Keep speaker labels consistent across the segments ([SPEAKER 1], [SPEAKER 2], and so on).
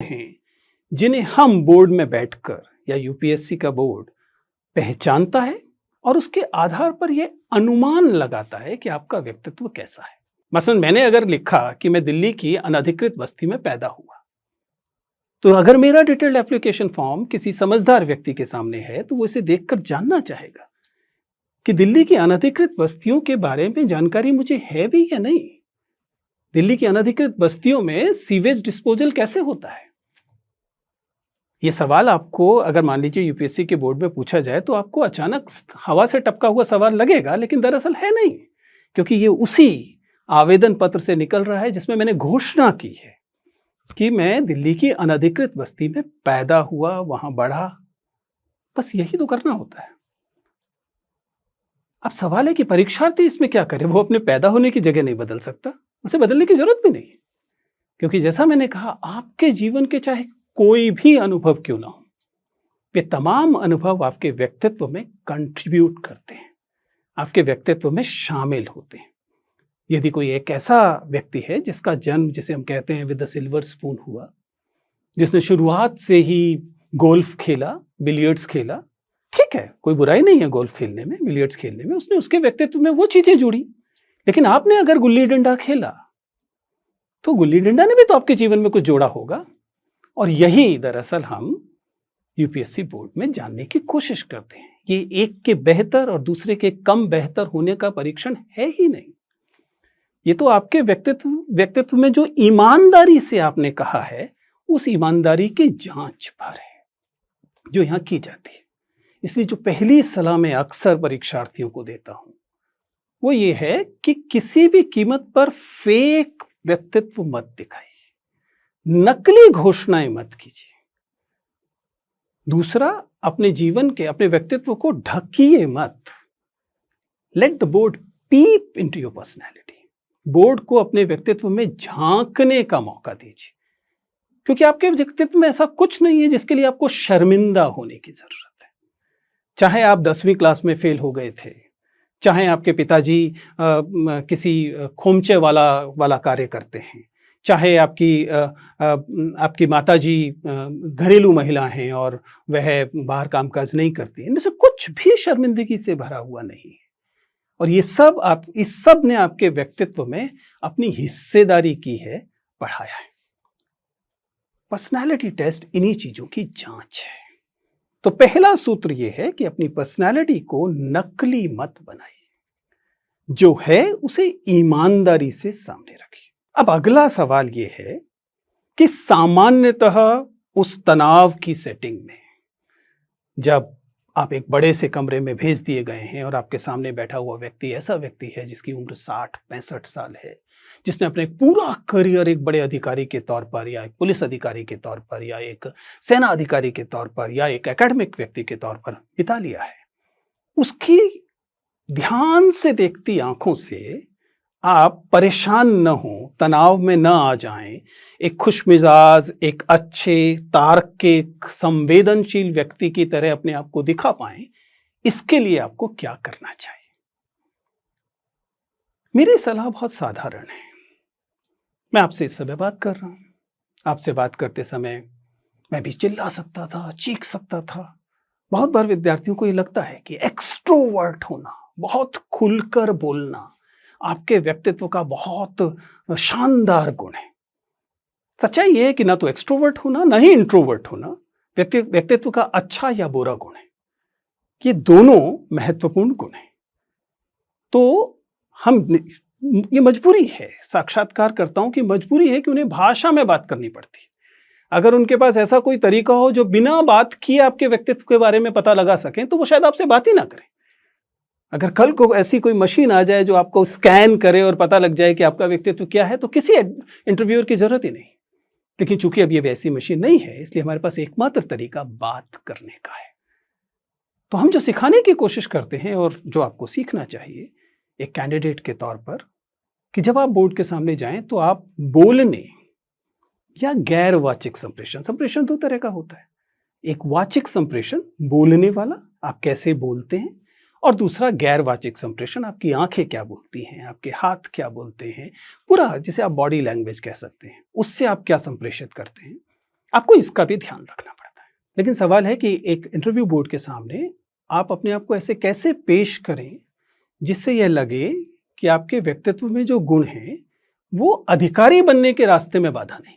[SPEAKER 1] हैं जिन्हें हम बोर्ड में बैठकर या यूपीएससी का बोर्ड पहचानता है और उसके आधार पर यह अनुमान लगाता है कि आपका व्यक्तित्व कैसा है। मसलन मैंने अगर लिखा कि मैं दिल्ली की अनधिकृत बस्ती में पैदा हुआ, तो अगर मेरा डिटेल्ड एप्लीकेशन फॉर्म किसी समझदार व्यक्ति के सामने है तो वो इसे देखकर जानना चाहेगा कि दिल्ली की अनधिकृत बस्तियों के बारे में जानकारी मुझे है भी या नहीं। दिल्ली की अनधिकृत बस्तियों में सीवेज डिस्पोजल कैसे होता है? ये सवाल आपको अगर मान लीजिए यूपीएससी के बोर्ड में पूछा जाए तो आपको अचानक हवा से टपका हुआ सवाल लगेगा, लेकिन दरअसल है नहीं, क्योंकि ये उसी आवेदन पत्र से निकल रहा है जिसमें मैंने घोषणा की है कि मैं दिल्ली की अनधिकृत बस्ती में पैदा हुआ, वहां बढ़ा। बस यही तो करना होता है। अब सवाल है कि परीक्षार्थी इसमें क्या करे? वो अपने पैदा होने की जगह नहीं बदल सकता, उसे बदलने की जरूरत भी नहीं, क्योंकि जैसा मैंने कहा, आपके जीवन के चाहे कोई भी अनुभव क्यों ना हो, वे तमाम अनुभव आपके व्यक्तित्व में कंट्रीब्यूट करते हैं, आपके व्यक्तित्व में शामिल होते हैं। यदि कोई एक ऐसा व्यक्ति है जिसका जन्म, जिसे हम कहते हैं विद द सिल्वर स्पून हुआ, जिसने शुरुआत से ही गोल्फ खेला, बिलियर्ड्स खेला, ठीक है, कोई बुराई नहीं है गोल्फ खेलने में, बिलियर्ड्स खेलने में, उसने उसके व्यक्तित्व में वो चीजें जुड़ी। लेकिन आपने अगर गुल्ली डंडा खेला तो गुल्ली डंडा ने भी तो आपके जीवन में कुछ जोड़ा होगा। और यही दरअसल हम यूपीएससी बोर्ड में जानने की कोशिश करते हैं। ये एक के बेहतर और दूसरे के कम बेहतर होने का परीक्षण है ही नहीं। ये तो आपके व्यक्तित्व में जो ईमानदारी से आपने कहा है, उस ईमानदारी की जांच पर है जो यहां की जाती है। इसलिए जो पहली सलाह मैं अक्सर परीक्षार्थियों को देता हूं वो ये है कि किसी भी कीमत पर फेक व्यक्तित्व मत दिखाइए, नकली घोषणाएं मत कीजिए। दूसरा, अपने जीवन के, अपने व्यक्तित्व को ढकिए मत। Let the board peep into your personality. Board को अपने व्यक्तित्व में झांकने का मौका दीजिए, क्योंकि आपके व्यक्तित्व में ऐसा कुछ नहीं है जिसके लिए आपको शर्मिंदा होने की जरूरत है। चाहे आप 10वीं क्लास में फेल हो गए थे, चाहे आपके पिताजी किसी खोमचे वाला कार्य करते हैं, चाहे आपकी माताजी घरेलू महिला हैं और वह बाहर कामकाज नहीं करती, इनमें से कुछ भी शर्मिंदगी से भरा हुआ नहीं है। और इस सब ने आपके व्यक्तित्व में अपनी हिस्सेदारी की है, बढ़ाया है। पर्सनालिटी टेस्ट इन्हीं चीजों की जांच है। तो पहला सूत्र यह है कि अपनी पर्सनालिटी को नकली मत बनाइए, जो है उसे ईमानदारी से सामने रखिए। अब अगला सवाल यह है कि सामान्यतः उस तनाव की सेटिंग में, जब आप एक बड़े से कमरे में भेज दिए गए हैं और आपके सामने बैठा हुआ व्यक्ति ऐसा व्यक्ति है जिसकी उम्र 60-65 साल है, जिसने अपने पूरा करियर एक बड़े अधिकारी के तौर पर या एक पुलिस अधिकारी के तौर पर या एक सेना अधिकारी के तौर पर या एक एकेडमिक व्यक्ति के तौर पर बिता लिया है, उसकी ध्यान से देखती आंखों से आप परेशान न हो, तनाव में न आ जाएं, एक खुशमिजाज, एक अच्छे, तार्किक, संवेदनशील व्यक्ति की तरह अपने आप को दिखा पाएं, इसके लिए आपको क्या करना चाहिए? मेरी सलाह बहुत साधारण है। मैं आपसे इस समय बात कर रहा हूं। आपसे बात करते समय मैं भी चिल्ला सकता था, चीख सकता था। बहुत बार विद्यार्थियों को ये लगता है कि एक्सट्रोवर्ट होना, बहुत खुलकर बोलना, आपके व्यक्तित्व का बहुत शानदार गुण है। सच्चाई ये है कि ना तो एक्सट्रोवर्ट होना, ना ही इंट्रोवर्ट होना व्यक्तित्व का अच्छा या बुरा गुण है। ये दोनों महत्वपूर्ण गुण हैं। तो ये मजबूरी है, साक्षात्कारकर्ताओं की मजबूरी है कि उन्हें भाषा में बात करनी पड़ती है। अगर उनके पास ऐसा कोई तरीका हो जो बिना बात किए आपके व्यक्तित्व के बारे में पता लगा सकें, तो वो शायद आपसे बात ही ना करें। अगर कल को ऐसी कोई मशीन आ जाए जो आपको स्कैन करे और पता लग जाए कि आपका व्यक्तित्व क्या है, तो किसी इंटरव्यूअर की जरूरत ही नहीं। लेकिन चूंकि अब ये वैसी मशीन नहीं है, इसलिए हमारे पास एकमात्र तरीका बात करने का है। तो हम जो सिखाने की कोशिश करते हैं और जो आपको सीखना चाहिए एक कैंडिडेट के तौर पर, कि जब आप बोर्ड के सामने जाएं तो आप बोलने या गैर वाचिक संप्रेषण 2 तरह का होता है। एक वाचिक संप्रेषण, बोलने वाला, आप कैसे बोलते हैं, और दूसरा गैर वाचिक संप्रेषण, आपकी आंखें क्या बोलती हैं, आपके हाथ क्या बोलते हैं, पूरा जिसे आप बॉडी लैंग्वेज कह सकते हैं, उससे आप क्या संप्रेषित करते हैं। आपको इसका भी ध्यान रखना पड़ता है। लेकिन सवाल है कि एक इंटरव्यू बोर्ड के सामने आप अपने आप को ऐसे कैसे पेश करें जिससे यह लगे कि आपके व्यक्तित्व में जो गुण हैं वो अधिकारी बनने के रास्ते में बाधा नहीं।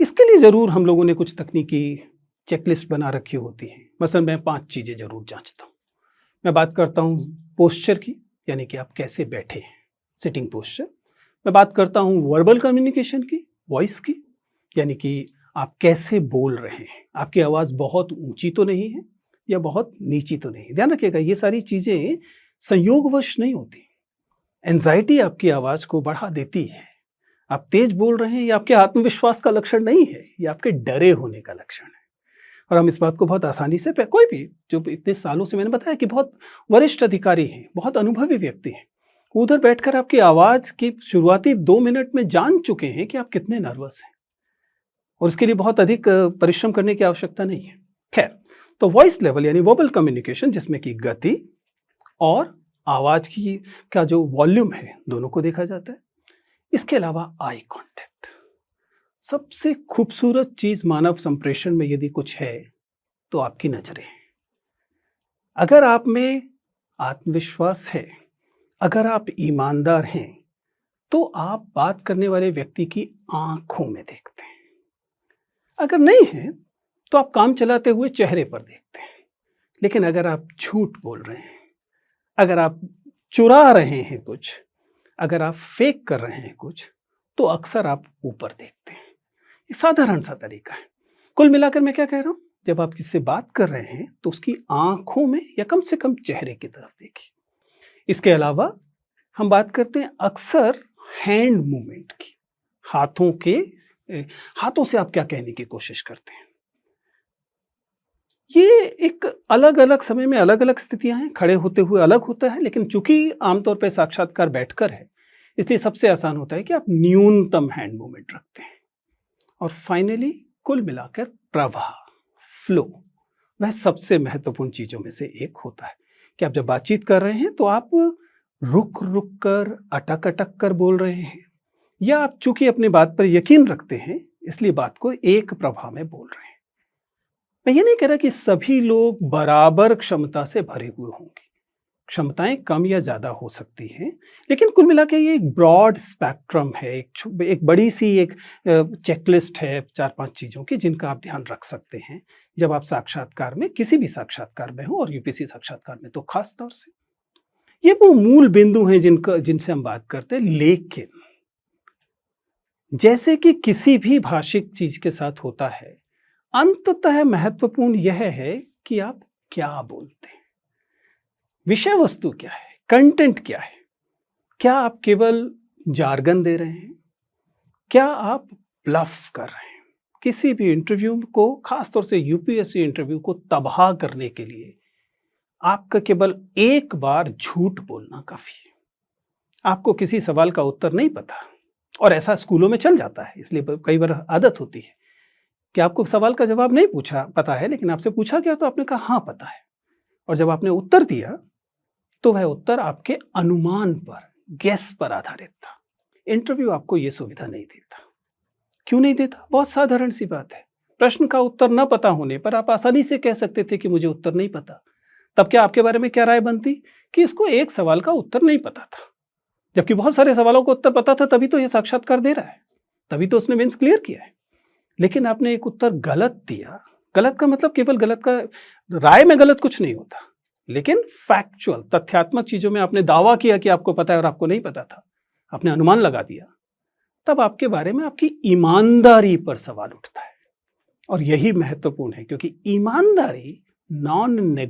[SPEAKER 1] इसके लिए जरूर हम लोगों ने कुछ तकनीकी चेकलिस्ट बना रखी होती है। मसलन मैं 5 चीजें जरूर जांचता हूँ। मैं बात करता हूँ पोस्चर की, यानी कि आप कैसे बैठे हैं, सिटिंग पोस्चर। मैं बात करता हूँ वर्बल कम्युनिकेशन की, वॉइस की, यानी कि आप कैसे बोल रहे हैं, आपकी आवाज़ बहुत ऊंची तो नहीं है या बहुत नीची तो नहीं। ध्यान रखिएगा, ये सारी चीज़ें संयोगवश नहीं होती। एंजाइटी आपकी आवाज़ को बढ़ा देती है। आप तेज बोल रहे हैं, ये आपके आत्मविश्वास का लक्षण नहीं है, ये आपके डरे होने का लक्षण है। और हम इस बात को बहुत आसानी से, कोई भी जो इतने सालों से, मैंने बताया कि बहुत वरिष्ठ अधिकारी हैं, बहुत अनुभवी व्यक्ति हैं, उधर बैठकर आपकी आवाज़ की शुरुआती 2 मिनट में जान चुके हैं कि आप कितने नर्वस हैं, और उसके लिए बहुत अधिक परिश्रम करने की आवश्यकता नहीं है। खैर, तो वॉइस लेवल यानी वर्बल कम्युनिकेशन, जिसमें कि गति और आवाज़ की का जो वॉल्यूम है दोनों को देखा जाता है। इसके अलावा आई कांटेक्ट, सबसे खूबसूरत चीज़ मानव संप्रेषण में यदि कुछ है तो आपकी नज़रें। अगर आप में आत्मविश्वास है, अगर आप ईमानदार हैं, तो आप बात करने वाले व्यक्ति की आंखों में देखते हैं। अगर नहीं है तो आप काम चलाते हुए चेहरे पर देखते हैं। लेकिन अगर आप झूठ बोल रहे हैं, अगर आप चुरा रहे हैं कुछ, अगर आप फेक कर रहे हैं कुछ, तो अक्सर आप ऊपर देखते हैं। ये साधारण सा तरीका है। कुल मिलाकर मैं क्या कह रहा हूं, जब आप किससे बात कर रहे हैं तो उसकी आंखों में या कम से कम चेहरे की तरफ देखिए। इसके अलावा हम बात करते हैं अक्सर हैंड मूवमेंट की, हाथों से आप क्या कहने की कोशिश करते हैं। ये एक अलग अलग समय में अलग अलग स्थितियां हैं, खड़े होते हुए अलग होता है, लेकिन चूंकि आमतौर पर साक्षात्कार बैठकर है, इसलिए सबसे आसान होता है कि आप न्यूनतम हैंड मूवमेंट रखते हैं। और फाइनली कुल मिलाकर प्रवाह, फ्लो, वह सबसे महत्वपूर्ण चीजों में से एक होता है कि आप जब बातचीत कर रहे हैं तो आप रुक रुक कर, अटक अटक कर बोल रहे हैं, या आप चूंकि अपनी बात पर यकीन रखते हैं इसलिए बात को एक प्रवाह में बोल रहे हैं। मैं ये नहीं कह रहा कि सभी लोग बराबर क्षमता से भरे हुए होंगे, क्षमताएं कम या ज्यादा हो सकती हैं, लेकिन कुल मिला के ये एक ब्रॉड स्पेक्ट्रम है, एक बड़ी सी एक चेकलिस्ट है 4-5 चीज़ों की जिनका आप ध्यान रख सकते हैं जब आप साक्षात्कार में, किसी भी साक्षात्कार में हो, और यूपीएससी साक्षात्कार में तो खास तौर से। ये वो मूल बिंदु हैं जिनसे हम बात करते हैं। लेकिन जैसे कि किसी भी भाषिक चीज के साथ होता है, अंततः महत्वपूर्ण यह है कि आप क्या बोलते हैं, विषय वस्तु क्या है, कंटेंट क्या है। क्या आप केवल जार्गन दे रहे हैं, क्या आप ब्लफ कर रहे हैं। किसी भी इंटरव्यू को, खासतौर से यूपीएससी इंटरव्यू को तबाह करने के लिए आपका केवल एक बार झूठ बोलना काफी है। आपको किसी सवाल का उत्तर नहीं पता, और ऐसा स्कूलों में चल जाता है, इसलिए कई बार आदत होती है कि आपको सवाल का जवाब नहीं पता है, लेकिन आपसे पूछा गया तो आपने कहा हाँ पता है, और जब आपने उत्तर दिया तो वह उत्तर आपके अनुमान पर, गेस पर आधारित था। इंटरव्यू आपको यह सुविधा नहीं देता। क्यों नहीं देता? बहुत साधारण सी बात है। प्रश्न का उत्तर न पता होने पर आप आसानी से कह सकते थे कि मुझे उत्तर नहीं पता। तब क्या आपके बारे में क्या राय बनती कि इसको एक सवाल का उत्तर नहीं पता था, जबकि बहुत सारे सवालों का उत्तर पता था, तभी तो यह साक्षात्कार दे रहा है, तभी तो उसने मेंस क्लियर किया है। लेकिन आपने एक उत्तर गलत दिया। गलत का मतलब केवल गलत का, राय में गलत कुछ नहीं होता, लेकिन फैक्चुअल, तथ्यात्मक चीजों में आपने दावा किया कि आपको पता है और आपको नहीं पता था, आपने अनुमान लगा दिया, तब आपके बारे में आपकी ईमानदारी पर सवाल उठता है। और यही महत्वपूर्ण है, क्योंकि ईमानदारी नॉन